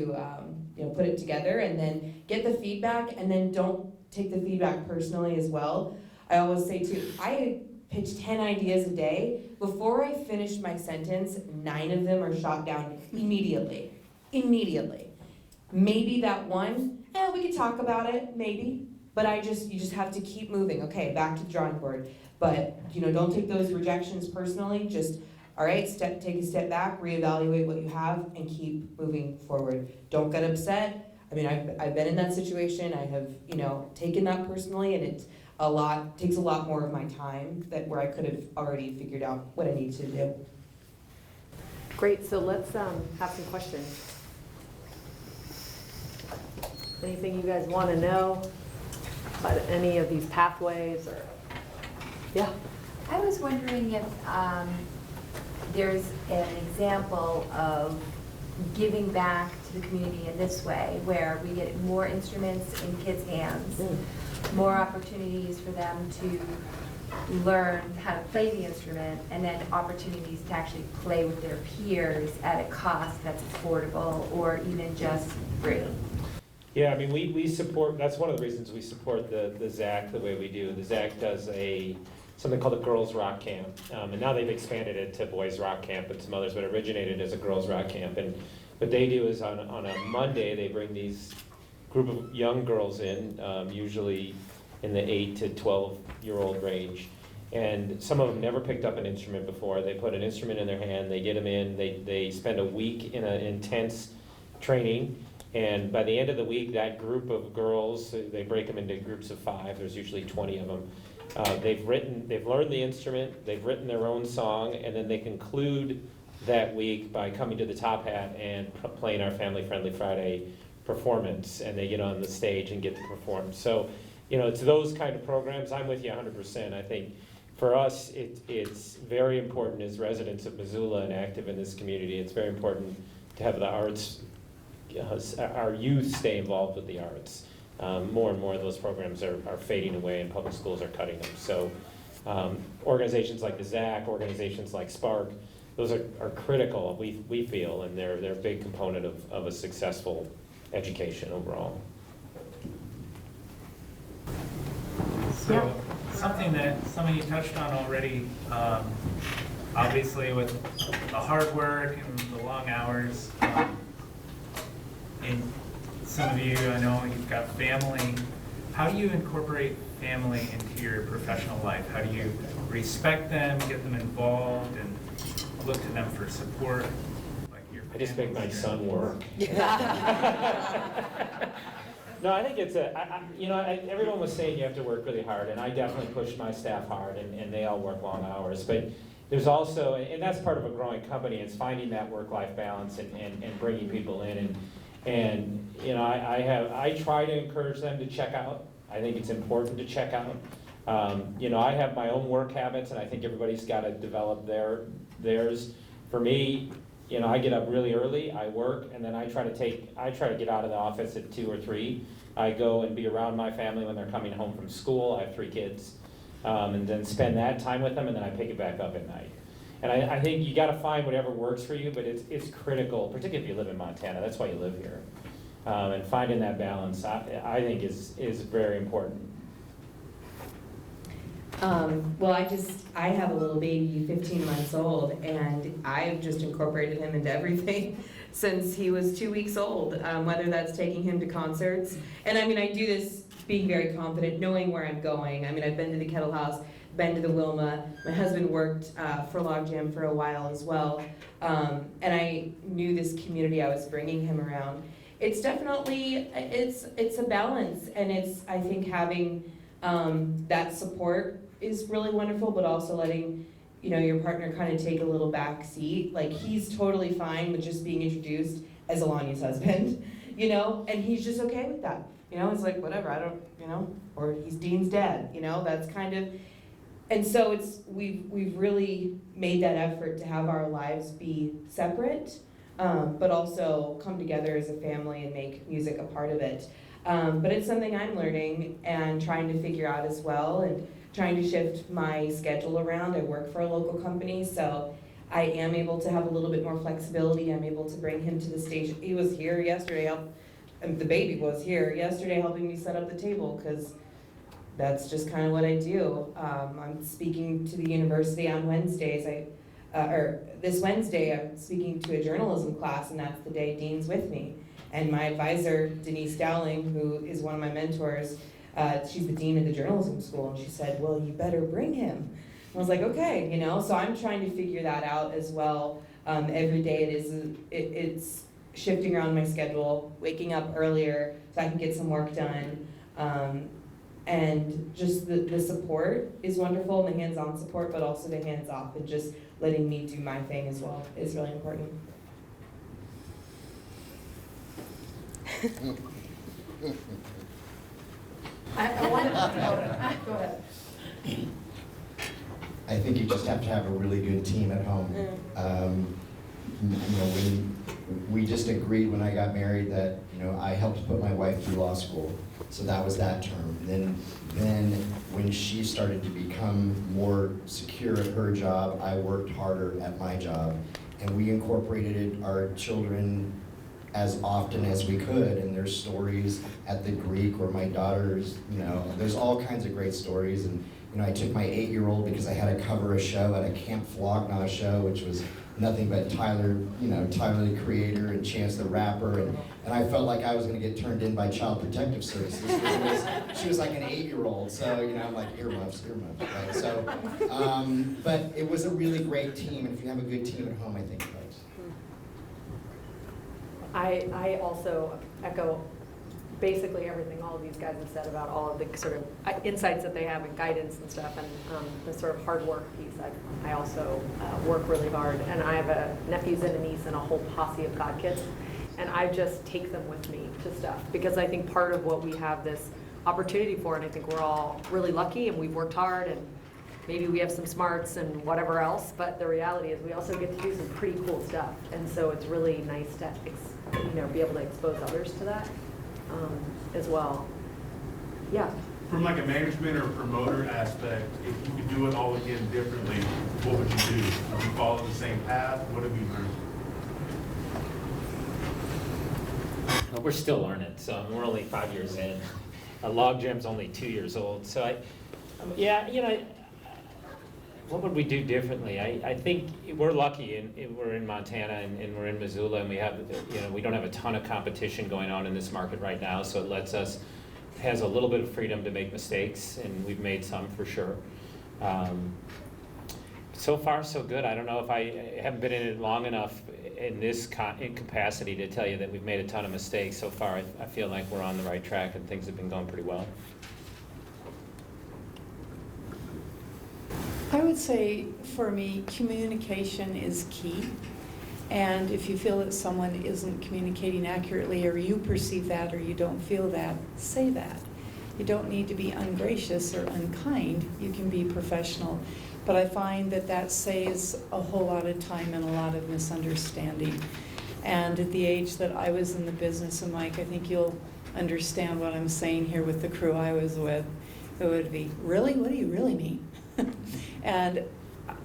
you know, put it together and then get the feedback and then don't take the feedback personally as well. I always say too, I pitch 10 ideas a day. Before I finish my sentence, 9 of them are shot down immediately. Immediately. Maybe that one, we could talk about it, maybe. But you just have to keep moving. Okay, back to the drawing board. But, you know, don't take those rejections personally. Just, all right, take a step back, reevaluate what you have, and keep moving forward. Don't get upset. I mean, I've been in that situation. I have, you know, taken that personally, and it's takes a lot more of my time where I could have already figured out what I need to do. Great, so let's have some questions. Anything you guys want to know about any of these pathways or, yeah? I was wondering if there's an example of giving back to the community in this way, where we get more instruments in kids' hands, more opportunities for them to learn how to play the instrument, and then opportunities to actually play with their peers at a cost that's affordable or even just free. Yeah, I mean, we support, that's one of the reasons we support the ZAC the way we do. The ZAC does something called a Girls Rock Camp, and now they've expanded it to Boys Rock Camp and some others, but originated as a Girls Rock Camp. And what they do is on a Monday, they bring these group of young girls in, usually in the 8 to 12-year-old range. And some of them never picked up an instrument before. They put an instrument in their hand, they get them in, they spend a week in an intense training. And by the end of the week, that group of girls, they break them into groups of 5, there's usually 20 of them. They've learned the instrument, they've written their own song, and then they conclude that week by coming to the Top Hat and playing our Family Friendly Friday performance, and they get on the stage and get to perform. So, you know, it's those kind of programs. I'm with you 100%. I think for us, it's very important as residents of Missoula and active in this community. It's very important to have the arts our youth stay involved with the arts. More and more of those programs are fading away and public schools are cutting them. So organizations like the ZAC, organizations like Spark, those are critical, we feel, and they're a big component of a successful education overall. So, something that some of you touched on already, obviously with the hard work and the long hours, and some of you, I know you've got family. How do you incorporate family into your professional life? How do you respect them, get them involved, and look to them for support? Like your I just make my family's son here. work. No, I think it's everyone was saying you have to work really hard, and I definitely push my staff hard, and they all work long hours. But there's also, and that's part of a growing company, it's finding that work-life balance and bringing people in. And I try to encourage them to check out. I think it's important to check out. I have my own work habits, and I think everybody's got to develop theirs. For me, I get up really early, I work, and then I try to get out of the office at 2 or 3. I go and be around my family when they're coming home from school. I have 3 kids, and then spend that time with them, and then I pick it back up at night. And I think you got to find whatever works for you, but it's critical, particularly if you live in Montana. That's why you live here, and finding that balance, I think is very important. Well, I have a little baby, 15 months old, and I've just incorporated him into everything since he was 2 weeks old, whether that's taking him to concerts. And I do this being very confident, knowing where I'm going. I've been to the Kettle House, been to the Wilma. My husband worked for Logjam for a while as well. And I knew this community I was bringing him around. It's definitely, it's a balance, and I think having that support is really wonderful, but also letting your partner kind of take a little back seat. Like, he's totally fine with just being introduced as Alania's husband, and he's just okay with that. It's like, whatever, I don't, or he's Dean's dad, that's kind of, and so we've really made that effort to have our lives be separate, but also come together as a family and make music a part of it. But it's something I'm learning and trying to figure out as well, and trying to shift my schedule around. I work for a local company, so I am able to have a little bit more flexibility. I'm able to bring him to the station. He was here yesterday, the baby was here yesterday helping me set up the table, because that's just kind of what I do. I'm speaking to the university on Wednesdays. This Wednesday I'm speaking to a journalism class, and that's the day Dean's with me. And my advisor, Denise Dowling, who is one of my mentors, she's the dean of the journalism school, and she said, well, you better bring him. I was like, okay, so I'm trying to figure that out as well. Every day it's shifting around my schedule, waking up earlier so I can get some work done. And just the support is wonderful, and the hands-on support, but also the hands-off, and just letting me do my thing as well is really important. I want to, go ahead. I think you just have to have a really good team at home. We just agreed when I got married that I helped put my wife through law school, so that was that term. Then when she started to become more secure at her job, I worked harder at my job, and we incorporated our children as often as we could. And there's stories at the Greek where my daughters, there's all kinds of great stories. And I took my 8-year-old because I had to cover a show at a Camp Flog Gnaw show, which was nothing but Tyler the Creator and Chance the Rapper, and I felt like I was going to get turned in by Child Protective Services. She was like an 8-year-old, so I'm like, earmuffs, right? So, but it was a really great team, and if you have a good team at home, I think it helps. I also echo basically everything all of these guys have said about all of the sort of insights that they have and guidance and stuff, and the sort of hard work piece. I also work really hard, and I have nephews and a niece and a whole posse of god kids, and I just take them with me to stuff, because I think part of what we have this opportunity for, and I think we're all really lucky and we've worked hard, and maybe we have some smarts and whatever else, but the reality is we also get to do some pretty cool stuff. And so it's really nice to, be able to expose others to that as well. Yeah. From like a management or promoter aspect, if you could do it all again differently, what would you do? Would you follow the same path? What have you learned? Well, we're still learning, so we're only 5 years in. Logjam's only 2 years old, so what would we do differently? I think we're lucky, and we're in Montana and we're in Missoula, and we have, we don't have a ton of competition going on in this market right now, so it has a little bit of freedom to make mistakes, and we've made some for sure. So far, so good. I don't know if I haven't been in it long enough in this capacity to tell you that we've made a ton of mistakes. So far, I feel like we're on the right track and things have been going pretty well. I would say, for me, communication is key. And if you feel that someone isn't communicating accurately, or you perceive that, or you don't feel that, say that. You don't need to be ungracious or unkind. You can be professional. But I find that saves a whole lot of time and a lot of misunderstanding. And at the age that I was in the business, and Mike, I think you'll understand what I'm saying here with the crew I was with, it would be, really? What do you really mean? And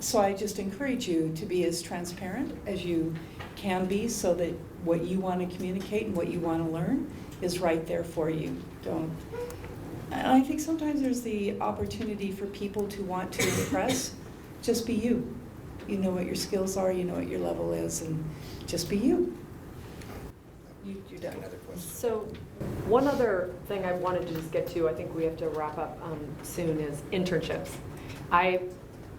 so I just encourage you to be as transparent as you can be, so that what you want to communicate and what you want to learn is right there for you. And I think sometimes there's the opportunity for people to want to impress. Just be you. You know what your skills are, you know what your level is, and just be you. You're done. Another question. So one other thing I wanted to just get to, I think we have to wrap up soon, is internships. I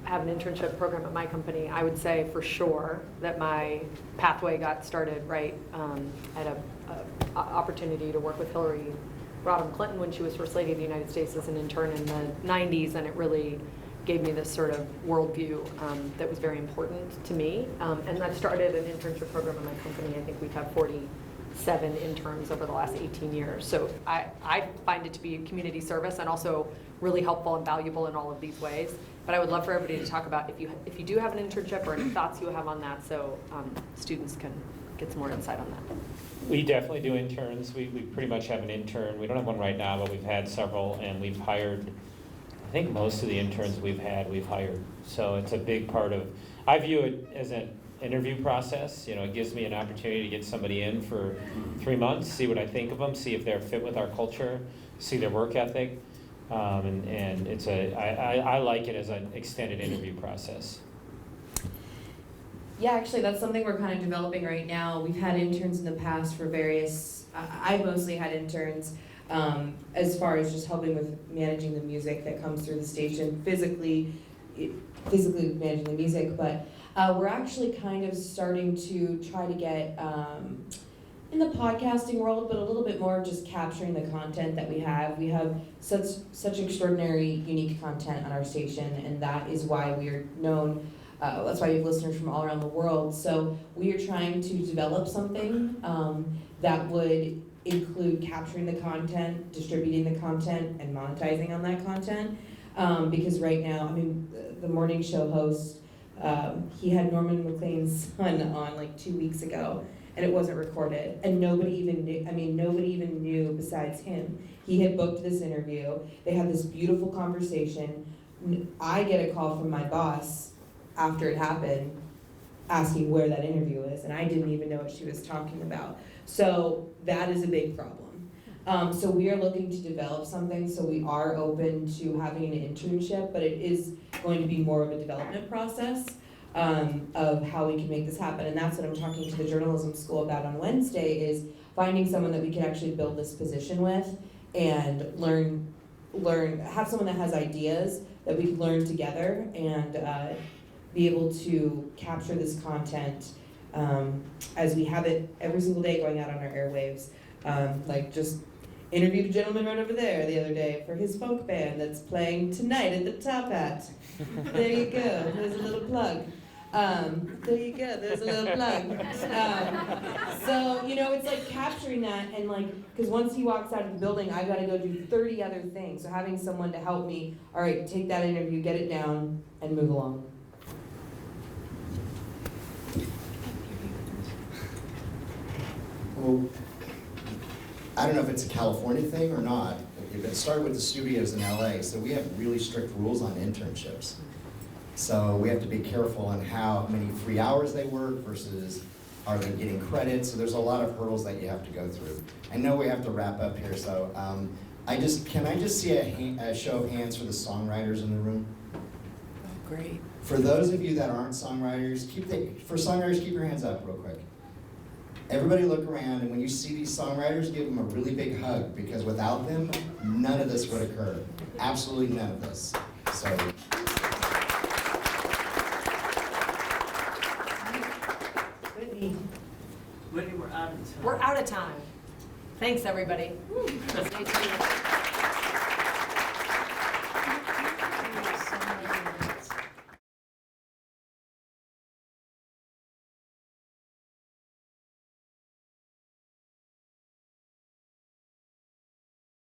have an internship program at my company. I would say for sure that my pathway got started right at a opportunity to work with Hillary Rodham Clinton when she was First Lady of the United States as an intern in the 90s, and it really gave me this sort of worldview that was very important to me. And I've started an internship program in my company. I think we've had 47 interns over the last 18 years. So I find it to be community service and also really helpful and valuable in all of these ways. But I would love for everybody to talk about if you do have an internship or any thoughts you have on that, so students can get some more insight on that. We definitely do interns. We pretty much have an intern. We don't have one right now, but we've had several, and we've hired, I think most of the interns we've hired. So it's a big part of, I view it as an interview process. It gives me an opportunity to get somebody in for 3 months, see what I think of them, see if they're fit with our culture, see their work ethic. And it's I like it as an extended interview process. Yeah, actually, that's something we're kind of developing right now. We've had interns in the past for various, I mostly had interns as far as just helping with managing the music that comes through the station, physically managing the music, but we're actually kind of starting to try to get in the podcasting world, but a little bit more just capturing the content that we have. We have such extraordinary, unique content on our station, and that is why we are known. That's why we have listeners from all around the world. So we are trying to develop something that would include capturing the content, distributing the content, and monetizing on that content. Because right now, the morning show host, he had Norman McLean's son on like 2 weeks ago, and it wasn't recorded, and nobody even knew besides him. He had booked this interview. They had this beautiful conversation. I get a call from my boss after it happened, asking where that interview is, and I didn't even know what she was talking about. So that is a big problem. So we are looking to develop something, so we are open to having an internship, but it is going to be more of a development process of how we can make this happen. And that's what I'm talking to the journalism school about on Wednesday, is finding someone that we can actually build this position with and have someone that has ideas that we can learn together and be able to capture this content as we have it every single day going out on our airwaves. Like just interviewed a gentleman right over there the other day for his folk band that's playing tonight at the Top Hat. There you go, there's a little plug. There you go, there's a little plug. So, you know, it's like capturing that and like, because once he walks out of the building, I've got to go do 30 other things. So having someone to help me, all right, take that interview, get it down, and move along. Well, I don't know if it's a California thing or not, but it started with the studios in LA, so we have really strict rules on internships. So we have to be careful on how many free hours they work versus are they getting credit, so there's a lot of hurdles that you have to go through. I know we have to wrap up here, so can I just see a show of hands for the songwriters in the room? Great. For those of you that aren't songwriters, keep your hands up real quick. Everybody look around, and when you see these songwriters, give them a really big hug, because without them, none of this would occur. Absolutely none of this. So. Whitney, Whitney, we're out of time. we're out of time. Thanks, everybody. Stay tuned.